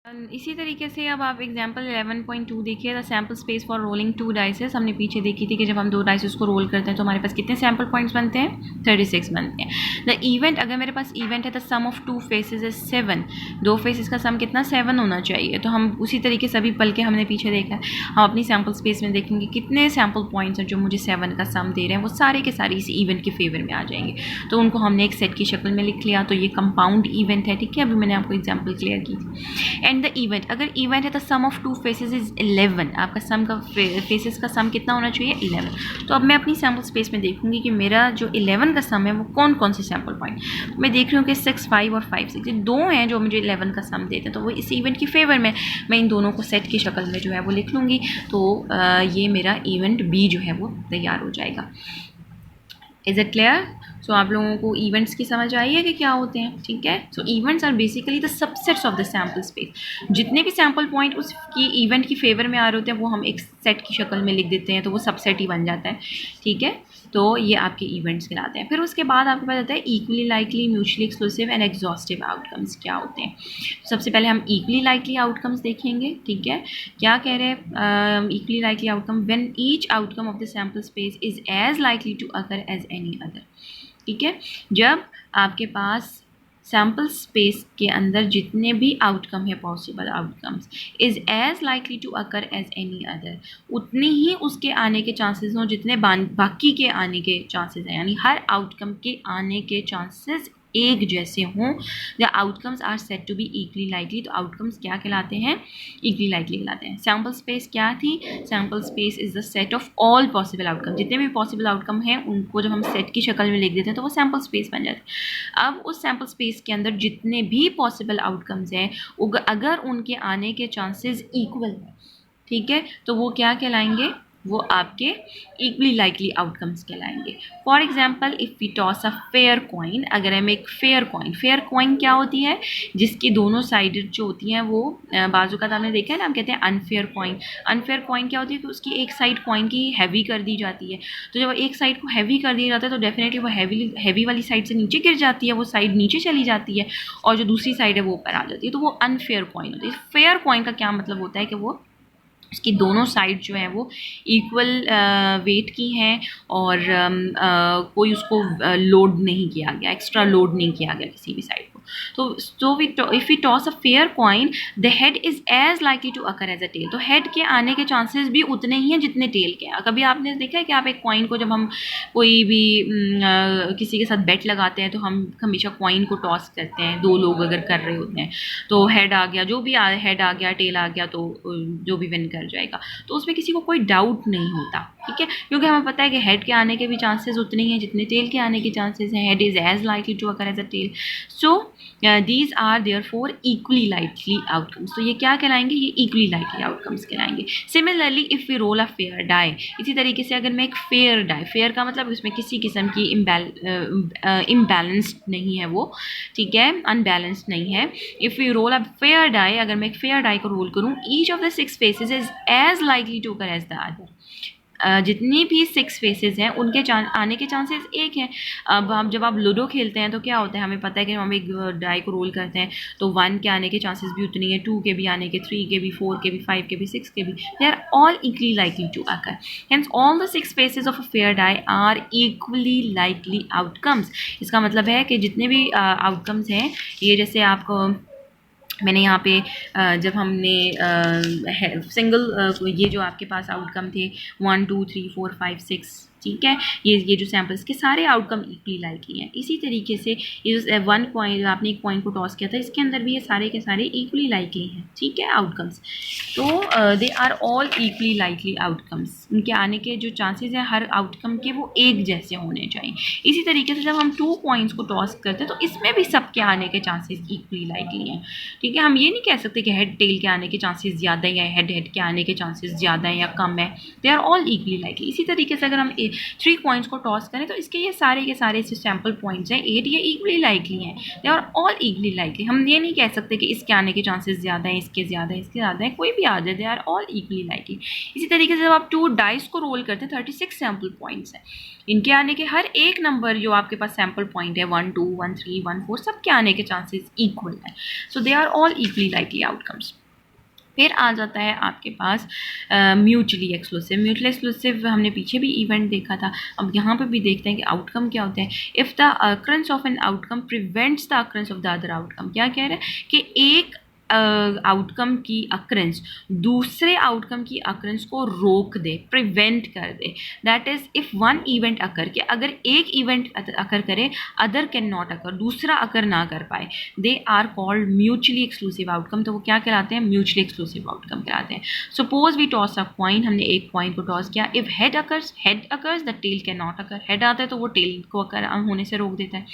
इसी तरीके से अब आप एग्जांपल 11.2 देखिए, the sample space for rolling 2 dices. हमने पीछे देखी थी कि जब हम 2 डाइसेस को रोल करते हैं तो हमारे पास कितने सैम्पल पॉइंट्स बनते हैं, 36 बनते हैं। द इवेंट, अगर मेरे पास इवेंट है the sum of 2 faces is 7, 2 faces का सम कितना, 7 होना चाहिए। तो हम उसी तरीके से अभी पल के हमने पीछे देखा है, हम अपनी सैम्पल स्पेस में देखेंगे कितने सैम्पल पॉइंट्स हैं जो मुझे 7 का सम दे रहे हैं, वो सारे के सारे इस इवेंट के फेवर में आ जाएंगे। तो उनको हमने एक सेट की शक्ल में लिख लिया। तो ये कंपाउंड इवेंट है, ठीक है, अभी मैंने आपको एग्जाम्पल क्लियर की थी। एंड द इवेंट, अगर इवेंट है तो सम ऑफ 2 फेसेस इज 11, आपका सम का फेसेस का सम कितना होना चाहिए, 11। तो अब मैं अपनी सैम्पल स्पेस में देखूंगी कि मेरा जो 11 का सम है वो कौन कौन से सैम्पल पॉइंट, मैं देख रही हूँ कि 6, 5 और 5, 6 ये 2 हैं जो मुझे 11 का सम देते हैं। तो वो इस इवेंट की फेवर में मैं इन दोनों को सेट की शक्ल में जो है वो लिख लूँगी। तो ये मेरा इवेंट बी जो है वो तैयार हो जाएगा। Is it clear? सो आप लोगों को इवेंट्स की समझ आई है कि क्या होते हैं, ठीक है। So events are basically the subsets of the sample space. जितने भी सैम्पल पॉइंट उसकी इवेंट की फेवर में आ रहे होते हैं वो हम एक सेट की शक्ल में लिख देते हैं, तो वो सबसेट ही बन जाता है, ठीक है। तो ये आपके इवेंट्स कहलाते हैं। फिर उसके बाद आपके पास आता है equally likely, mutually exclusive and exhaustive outcomes क्या होते हैं। सबसे पहले हम इक्वली लाइकली आउटकम्स देखेंगे, ठीक है। क्या कह रहे हैं equally likely outcome, when each outcome of the sample space is as likely to occur as any other, ठीक है। जब आपके पास सैम्पल स्पेस के अंदर जितने भी आउटकम है, possible outcomes, is as likely to occur as any other, उतनी ही उसके आने के चांसेस हों जितने बाकी के आने के चांसेस हैं। यानी हर आउटकम के आने के चांसेस एक जैसे हों। The outcomes are set to be equally likely. तो आउटकम्स क्या कहलाते हैं, इक्वली लाइकली कहलाते हैं। सैम्पल स्पेस क्या थी, sample space is the set of all possible outcome. जितने भी पॉसिबल आउटकम हैं उनको जब हम सेट की शक्ल में लिख देते हैं तो वो सैम्पल स्पेस बन जाते हैं। अब उस सैम्पल स्पेस के अंदर जितने भी पॉसिबल आउटकम्स हैं अगर उनके आने के चांसेस इक्वल हैं, ठीक है, तो वो क्या कहलाएंगे, वो आपके इक्वली लाइकली आउटकम्स कहलाएंगे। For example if we toss a fair coin, अगर हम एक फेयर कॉइन क्या होती है, जिसकी दोनों साइड जो होती हैं वो बाजू का आपने देखा है ना, हम कहते हैं अनफेयर कॉइन। अनफेयर कॉइन क्या होती है कि उसकी एक साइड कॉइन की हैवी कर दी जाती है। तो जब एक साइड को हैवी कर दिया जाता है तो डेफिनेटली वो हैवी वाली साइड से नीचे गिर जाती है, वो साइड नीचे चली जाती है, और जो दूसरी साइड है वो ऊपर आ जाती है। तो वो अनफेयर कॉइन होती है। फेयर कॉइन का क्या मतलब होता है कि वो उसकी दोनों साइड जो है वो इक्वल वेट की हैं और कोई उसको लोड नहीं किया गया, एक्स्ट्रा लोड नहीं किया गया किसी भी साइड को। तो if we toss a fair coin, the head is as likely to occur as a tail. तो हेड के आने के चांसेस भी उतने ही हैं जितने टेल के हैं। कभी आपने देखा है कि आप एक कॉइन को, जब हम कोई भी किसी के साथ बेट लगाते हैं तो हम हमेशा कॉइन को टॉस करते हैं, 2 लोग अगर कर रहे होते हैं तो हेड आ गया, जो भी हेड आ गया, टेल आ गया, तो जो भी विन कर जाएगा। तो उसमें किसी को कोई डाउट नहीं होता, ठीक है, क्योंकि हमें पता है कि हेड के आने के भी चांसेस उतने ही हैं जितने टेल के आने के चांसेस हैं। Head is as likely to occur as a tail. So these are therefore equally likely outcomes. तो ये क्या कहलाएंगे, ये इक्वली लाइकली आउटकम्स कहलाएंगे। Similarly if we roll a fair die, इसी तरीके से अगर मैं एक फेयर डाई, फेयर का मतलब इसमें किसी किस्म की इम्बैलेंस्ड नहीं है वो, ठीक है, अनबैलेंस्ड नहीं है। If we roll a fair die, अगर मैं एक फेयर डाई को रोल करूँ, each of the 6 faces is as likely to occur as the other. जितनी भी 6 फेसेस हैं उनके आने के चांसेस एक हैं। अब जब आप लूडो खेलते हैं तो क्या होता है, हमें पता है कि हम एक डाई को रोल करते हैं तो 1 के आने के चांसेस भी उतनी है, 2 के भी आने के, 3 के भी, 4 के भी, 5 के भी, 6 के भी। They are all equally likely to occur. Hence all the 6 faces of a fair die are equally likely outcomes. इसका मतलब है कि जितने भी आउटकम्स हैं, ये जैसे आपको मैंने यहाँ पे जब हमने सिंगल ये जो आपके पास आउटकम थे 1 2 3 4 5 6, ठीक है, ये जो सैम्पल्स के सारे आउटकम इक्वली लाइकली हैं। इसी तरीके से ये जो 1 कॉइन, आपने एक कॉइन को टॉस किया था, इसके अंदर भी ये सारे के सारे इक्वली लाइकली हैं, ठीक है, आउटकम्स। तो they are all equally likely outcomes. उनके आने के जो चांसेस हैं हर आउटकम के वो एक जैसे होने चाहिए। इसी तरीके से जब हम 2 कॉइन्स को टॉस करते हैं तो इसमें भी सबके आने के चांसेस इक्वली लाइकली हैं, ठीक है। हम ये नहीं कह सकते कि हेड टेल के आने के चांसेस ज़्यादा हैं या हेड के आने के चांसेस ज़्यादा हैं या कम है। They are all equally likely. इसी तरीके से अगर हम 3 कॉइन्स को टॉस करें तो इसके ये सारे के सारे सैम्पल पॉइंट्स हैं 8, ये इक्वली लाइकली हैं, they are all equally likely. हम ये नहीं कह सकते कि इसके आने के चांसेस ज़्यादा हैं, इसके ज़्यादा हैं, इसके ज़्यादा हैं, कोई भी आ जाए, they are all equally likely. इसी तरीके से जब आप 2 डाइस को रोल करते हैं 36 सैम्पल पॉइंट्स हैं, इनके आने के हर एक नंबर जो आपके पास सैम्पल पॉइंट है 1 2 1 3 1 4 सबके आने के चांसेस इक्वल हैं, so they are all equally likely outcomes. फिर आ जाता है आपके पास म्यूचुअली एक्सक्लूसिव। म्यूचुअली एक्सक्लूसिव हमने पीछे भी इवेंट देखा था, अब यहाँ पे भी देखते हैं कि आउटकम क्या होता है। If the occurrence of an outcome prevents the occurrence of the other outcome, क्या कह रहे हैं कि एक आउटकम की अकरेंस दूसरे आउटकम की अकरेंस को रोक दे, प्रिवेंट कर दे। That is if one event occur के, अगर एक इवेंट अकर करे अदर कैन नॉट अकर, दूसरा अकर ना कर पाए, they are called mutually exclusive outcome. तो वो क्या कहलाते हैं? म्यूचुअली एक्सक्लूसिव आउटकम कहलाते हैं। Suppose we toss a coin, हमने एक कॉइन को टॉस किया, if head occurs the tail can not occur, head आता है तो वो टेल को अकर होने से रोक देता है,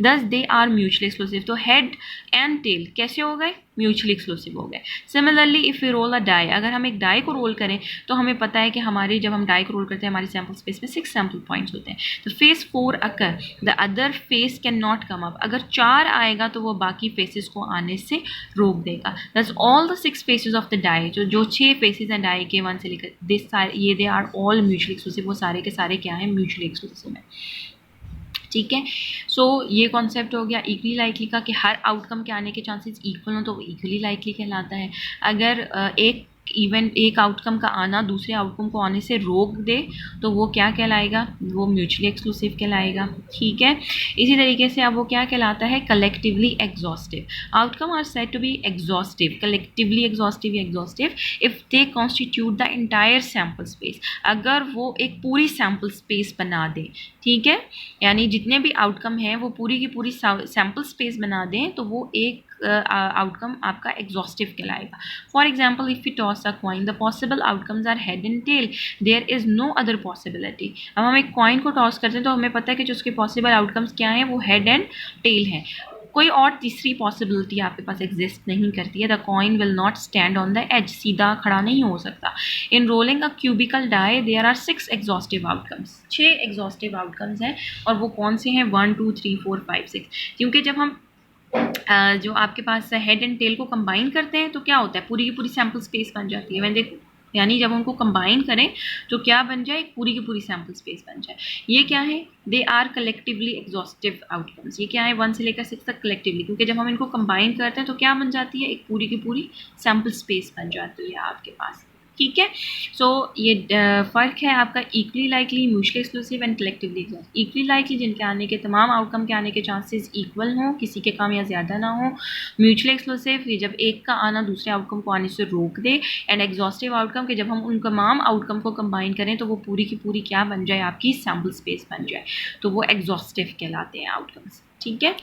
thus they are mutually exclusive. तो हेड एंड टेल कैसे हो गए? म्यूचुअली एक्सक्लूसिव हो गए। Similarly if we roll a die, अगर हम एक डाई को रोल करें तो हमें पता है कि हमारे जब हम डाई को रोल करते हैं हमारी सैम्पल स्पेस में 6 सैम्पल पॉइंट्स होते हैं। तो face 4 occur, the other face can not come up, अगर 4 आएगा तो वो बाकी फेसेस को आने से रोक देगा। That's all the 6 faces of the die, जो 6 फेसेस हैं डाई के 1 से लेकर दिस सारे, ये they are all mutually exclusive. वो सारे के सारे क्या है? म्यूचुअली एक्सक्लूसिव है। ठीक है, सो ये कॉन्सेप्ट हो गया इक्वली लाइकली का, कि हर आउटकम के आने के चांसेस इक्वल हो तो वो इक्वली लाइकली कहलाता है। अगर एक आउटकम का आना दूसरे आउटकम को आने से रोक दे तो वो क्या कहलाएगा? वो म्यूचुअली एक्सक्लूसिव कहलाएगा। ठीक है, इसी तरीके से अब वो क्या कहलाता है? Collectively exhaustive. Outcome are said to be exhaustive, collectively exhaustive या exhaustive if they constitute the entire sample space, अगर वो एक पूरी सैम्पल स्पेस बना दें। ठीक है, यानी जितने भी आउटकम हैं वो पूरी की पूरी सैम्पल स्पेस बना दें तो वो एक आउटकम आपका एग्जॉस्टिव कहलाएगा। For example if you toss a coin, the possible outcomes are head and tail, there is no other possibility. अब हम एक कॉइन को टॉस करते हैं तो हमें पता है कि जो उसके पॉसिबल आउटकम्स क्या हैं, वो हेड एंड टेल हैं, कोई और तीसरी पॉसिबिलिटी आपके पास एग्जिस्ट नहीं करती है। The coin will not stand on the edge, सीधा खड़ा नहीं हो सकता। In rolling a cubical die there are 6 exhaustive outcomes, 6 exhaustive outcomes हैं, और वो कौन से हैं? 1 2 3 4 5 6। क्योंकि जब हम जो आपके पास हेड एंड टेल को कंबाइन करते हैं तो क्या होता है? पूरी की पूरी सैम्पल स्पेस बन जाती है। मैंने यानी जब उनको कंबाइन करें तो क्या बन जाए? पूरी की पूरी सैम्पल स्पेस बन जाए। ये क्या है? They are collectively exhaustive outcomes. ये क्या है? 1 से लेकर 6 तक कलेक्टिवली, क्योंकि जब हम इनको कंबाइन करते हैं तो क्या बन जाती है? एक पूरी की पूरी सैम्पल स्पेस बन जाती है आपके पास। ठीक है, सो ये फ़र्क है आपका equally likely, mutually exclusive and collectively exclusive. Equally likely जिनके आने के तमाम आउटकम के आने के चांसेस इक्वल हों, किसी के कम या ज़्यादा ना हो। म्यूचुअली एक्सक्लूसिव ये जब एक का आना दूसरे आउटकम को आने से रोक दे। एंड एग्जॉस्टिव आउटकम के जब हम उन तमाम आउटकम को कंबाइन करें तो वो पूरी की पूरी क्या बन जाए? आपकी सैम्पल स्पेस बन जाए, तो वो एग्जॉस्टिव कहलाते हैं आउटकम्स। ठीक है।